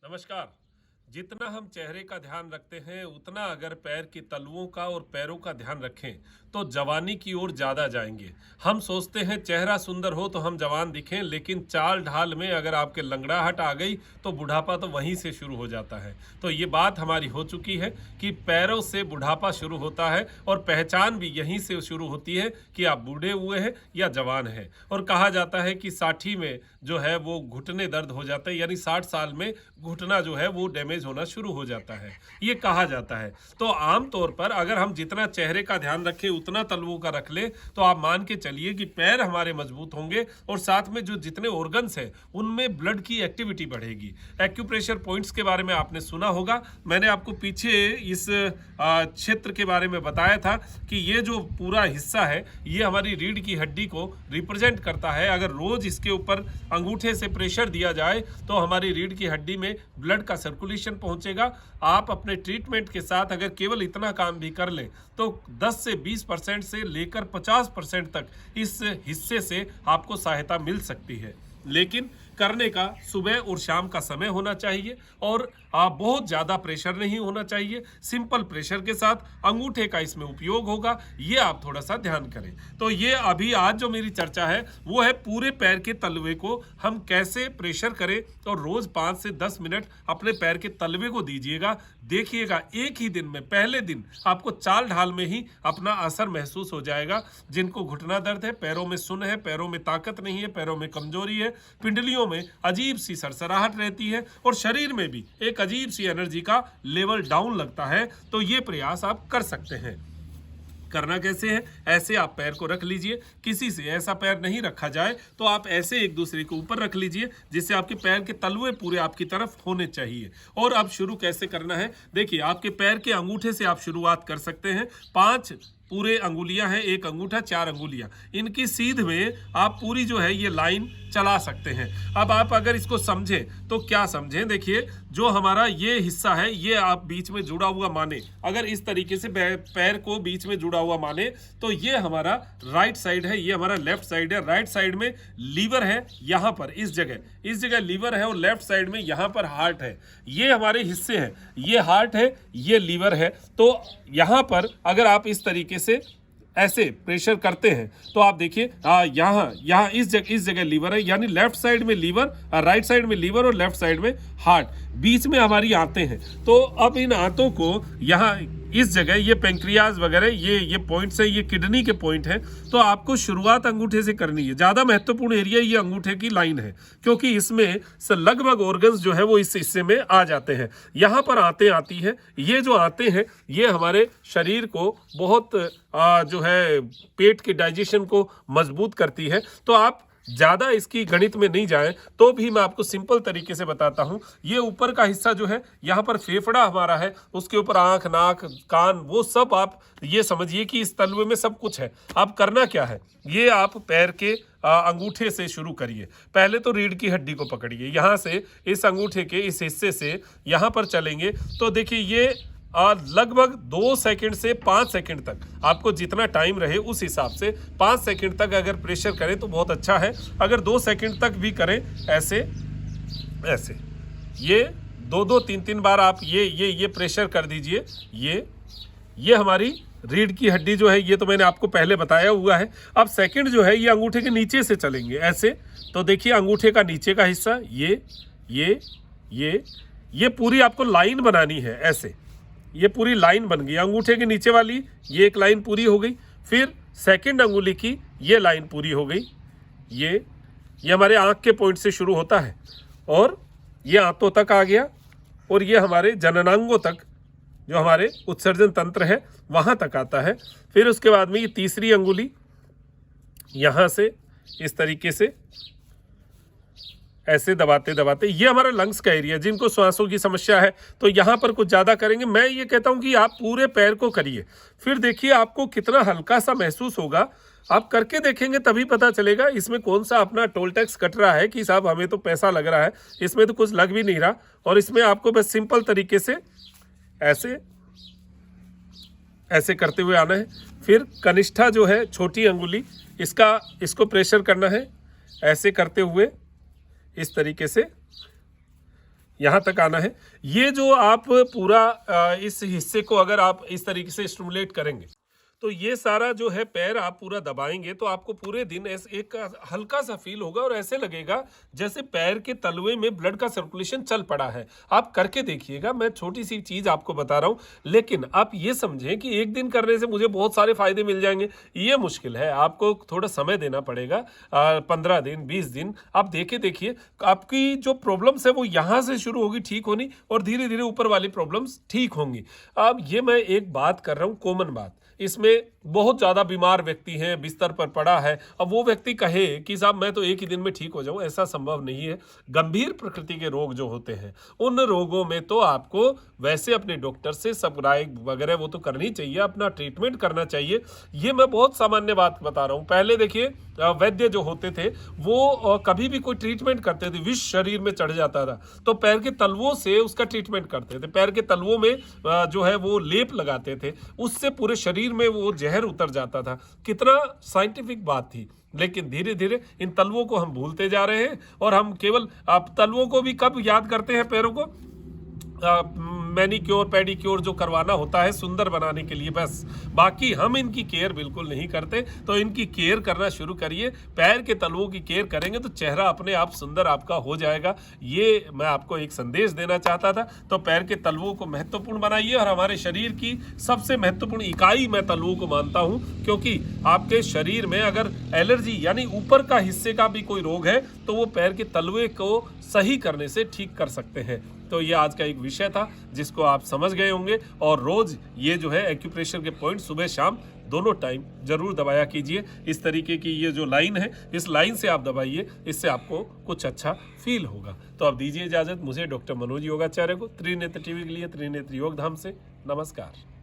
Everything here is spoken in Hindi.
नमस्कार। जितना हम चेहरे का ध्यान रखते हैं उतना अगर पैर के तलवों का और पैरों का ध्यान रखें तो जवानी की ओर ज़्यादा जाएंगे। हम सोचते हैं चेहरा सुंदर हो तो हम जवान दिखें, लेकिन चाल ढाल में अगर आपके लंगड़ाहट आ गई तो बुढ़ापा तो वहीं से शुरू हो जाता है। तो ये बात हमारी हो चुकी है कि पैरों से बुढ़ापा शुरू होता है और पहचान भी यहीं से शुरू होती है कि आप बूढ़े हुए हैं या जवान हैं। और कहा जाता है कि 60 में जो है वो घुटने दर्द हो जाते हैं, यानी 60 साल में घुटना जो है वो डैमेज होना शुरू हो जाता है, ये कहा जाता है। तो आम तौर पर अगर हम जितना चेहरे का ध्यान रखें उतना तलवों का रख ले तो आप मान के चलिए कि पैर हमारे मजबूत होंगे और साथ में जो जितने ऑर्गन्स हैं उनमें ब्लड की एक्टिविटी बढ़ेगी। एक्यूप्रेशर पॉइंट्स के बारे में आपने सुना होगा, मैंने आपको पीछे इस क्षेत्र के बारे में बताया था कि ये जो पूरा हिस्सा है ये हमारी रीढ़ की हड्डी को रिप्रेजेंट करता है। अगर रोज इसके ऊपर अंगूठे से प्रेशर दिया जाए तो हमारी रीढ़ की हड्डी में ब्लड का सर्कुलेशन पहुंचेगा। आप अपने ट्रीटमेंट के साथ अगर केवल इतना काम भी कर लें तो 10 से 20% से लेकर 50% तक इस हिस्से से आपको सहायता मिल सकती है। लेकिन करने का सुबह और शाम का समय होना चाहिए और बहुत ज़्यादा प्रेशर नहीं होना चाहिए। सिंपल प्रेशर के साथ अंगूठे का इसमें उपयोग होगा, ये आप थोड़ा सा ध्यान करें। तो ये अभी आज जो मेरी चर्चा है वो है पूरे पैर के तलवे को हम कैसे प्रेशर करें। तो रोज़ 5 से 10 मिनट अपने पैर के तलवे को दीजिएगा। देखिएगा एक ही दिन में, पहले दिन आपको चाल ढाल में ही अपना असर महसूस हो जाएगा। जिनको घुटना दर्द है, पैरों में सुन है, पैरों में ताकत नहीं है, पैरों में कमजोरी है, पिंडलियों में अजीब सी सरसराहट रहती है और शरीर में भी एक अजीब सी एनर्जी का लेवल डाउन लगता है, तो ये प्रयास आप कर सकते हैं। करना कैसे है, ऐसे आप पैर को रख लीजिए। किसी से ऐसा पैर नहीं रखा जाए तो आप ऐसे एक दूसरे के ऊपर रख लीजिए जिससे आपके पैर के तलवे पूरे आपकी तरफ होने चाहिए। और अब शुरू कैसे करना है, देखिए आपके पैर के अंगूठे से आप शुरुआत कर सकते हैं। 5 पूरे अंगुलियां हैं, एक अंगूठा 4 अंगुलियां, इनकी सीध में आप पूरी जो है ये लाइन चला सकते हैं। अब आप अगर इसको समझें तो क्या समझें, देखिए जो हमारा ये हिस्सा है ये आप बीच में जुड़ा हुआ माने, अगर इस तरीके से पैर को बीच में जुड़ा हुआ माने तो ये हमारा राइट साइड है, ये हमारा लेफ्ट साइड है। राइट साइड में लीवर है, यहाँ पर इस जगह लीवर है और लेफ्ट साइड में यहाँ पर हार्ट है। ये हमारे हिस्से हैं, ये हार्ट है, ये लीवर है। तो यहाँ पर अगर आप इस तरीके से ऐसे प्रेशर करते हैं तो आप देखिए यहाँ इस जगह लीवर है, यानी लेफ्ट साइड में लीवर, राइट साइड में लीवर और लेफ्ट साइड में हार्ट, बीच में हमारी आंतें हैं। तो अब इन आंतों को यहाँ इस जगह ये पेंक्रियाज वगैरह ये पॉइंट्स है, ये किडनी के पॉइंट है। तो आपको शुरुआत अंगूठे से करनी है। ज़्यादा महत्वपूर्ण एरिया ये अंगूठे की लाइन है क्योंकि इसमें से लगभग ऑर्गन्स जो है वो इस हिस्से में आ जाते हैं। यहाँ पर आंतें आती हैं, ये जो आंतें हैं ये हमारे शरीर को बहुत जो है पेट के डाइजेशन को मजबूत करती है। तो आप ज़्यादा इसकी गणित में नहीं जाएं तो भी मैं आपको सिंपल तरीके से बताता हूं। ये ऊपर का हिस्सा जो है यहाँ पर फेफड़ा हमारा है, उसके ऊपर आंख, नाक, कान, वो सब आप ये समझिए कि इस तलवे में सब कुछ है। आप करना क्या है, ये आप पैर के अंगूठे से शुरू करिए। पहले तो रीढ़ की हड्डी को पकड़िए, यहाँ से इस अंगूठे के इस हिस्से से यहाँ पर चलेंगे तो देखिए ये लगभग 2 सेकंड से 5 सेकंड तक, आपको जितना टाइम रहे उस हिसाब से 5 सेकंड तक अगर प्रेशर करें तो बहुत अच्छा है। अगर 2 सेकंड तक भी करें ऐसे ये 2-2, 3-3 बार आप ये प्रेशर कर दीजिए। ये हमारी रीढ़ की हड्डी जो है ये तो मैंने आपको पहले बताया हुआ है। अब सेकंड जो है ये अंगूठे के नीचे से चलेंगे ऐसे। तो देखिए अंगूठे का नीचे का हिस्सा ये पूरी आपको लाइन बनानी है ऐसे। ये पूरी लाइन बन गई, अंगूठे के नीचे वाली ये एक लाइन पूरी हो गई। फिर सेकंड अंगुली की ये लाइन पूरी हो गई। ये हमारे आँख के पॉइंट से शुरू होता है और ये आंतों तक आ गया और ये हमारे जननांगों तक, जो हमारे उत्सर्जन तंत्र है वहाँ तक आता है। फिर उसके बाद में ये तीसरी अंगुली यहाँ से इस तरीके से ऐसे दबाते दबाते, ये हमारा लंग्स का एरिया। जिनको सांसों की समस्या है तो यहाँ पर कुछ ज़्यादा करेंगे। मैं ये कहता हूँ कि आप पूरे पैर को करिए, फिर देखिए आपको कितना हल्का सा महसूस होगा। आप करके देखेंगे तभी पता चलेगा इसमें कौन सा अपना टोल टैक्स कट रहा है कि साहब हमें तो पैसा लग रहा है, इसमें तो कुछ लग भी नहीं रहा। और इसमें आपको बस सिंपल तरीके से ऐसे करते हुए आना है। फिर कनिष्ठा जो है छोटी अंगुली, इसको प्रेशर करना है ऐसे करते हुए, इस तरीके से यहाँ तक आना है। ये जो आप पूरा इस हिस्से को अगर आप इस तरीके से स्टिमुलेट करेंगे तो ये सारा जो है पैर आप पूरा दबाएंगे तो आपको पूरे दिन ऐसे एक हल्का सा फील होगा और ऐसे लगेगा जैसे पैर के तलवे में ब्लड का सर्कुलेशन चल पड़ा है। आप करके देखिएगा, मैं छोटी सी चीज आपको बता रहा हूं, लेकिन आप ये समझें कि एक दिन करने से मुझे बहुत सारे फायदे मिल जाएंगे, ये मुश्किल है। आपको थोड़ा समय देना पड़ेगा, 15 दिन 20 दिन आप देखिए आपकी जो प्रॉब्लम्स है वो यहाँ से शुरू होगी ठीक होनी और धीरे धीरे ऊपर वाली प्रॉब्लम्स ठीक होंगी। अब ये मैं एक बात कर रहा हूँ, कॉमन बात, इसमें बहुत ज़्यादा बीमार व्यक्ति हैं, बिस्तर पर पड़ा है, अब वो व्यक्ति कहे कि साहब मैं तो एक ही दिन में ठीक हो जाऊं, ऐसा संभव नहीं है। गंभीर प्रकृति के रोग जो होते हैं उन रोगों में तो आपको वैसे अपने डॉक्टर से सब राय वगैरह वो तो करनी चाहिए, अपना ट्रीटमेंट करना चाहिए। ये मैं बहुत सामान्य बात बता रहा हूँ। पहले देखिए वैद्य जो होते थे वो कभी भी कोई ट्रीटमेंट करते थे, विष शरीर में चढ़ जाता था तो पैर के तलवों से उसका ट्रीटमेंट करते थे, पैर के तलवों में जो है वो लेप लगाते थे, उससे पूरे शरीर में वो जहर उतर जाता था। कितना साइंटिफिक बात थी। लेकिन धीरे धीरे इन तलवों को हम भूलते जा रहे हैं और हम केवल आप तलवों को भी कब याद करते हैं, पैरों को मैनीक्योर पेडिक्योर जो करवाना होता है सुंदर बनाने के लिए, बस। बाकी हम इनकी केयर बिल्कुल नहीं करते। तो इनकी केयर करना शुरू करिए, पैर के तलवों की केयर करेंगे तो चेहरा अपने आप सुंदर आपका हो जाएगा। ये मैं आपको एक संदेश देना चाहता था। तो पैर के तलवों को महत्वपूर्ण बनाइए और हमारे शरीर की सबसे महत्वपूर्ण इकाई मैं तलवों को मानता हूँ, क्योंकि आपके शरीर में अगर एलर्जी यानी ऊपर का हिस्से का भी कोई रोग है तो वो पैर के तलवे को सही करने से ठीक कर सकते हैं। तो ये आज का एक विषय था जिसको आप समझ गए होंगे और रोज ये जो है एक्यूप्रेशर के पॉइंट सुबह शाम दोनों टाइम जरूर दबाया कीजिए। इस तरीके की ये जो लाइन है इस लाइन से आप दबाइए, इससे आपको कुछ अच्छा फील होगा। तो अब दीजिए इजाजत मुझे डॉक्टर मनोज योगाचार्य को त्रिनेत्र टीवी के लिए त्रिनेत्र योग धाम से। नमस्कार।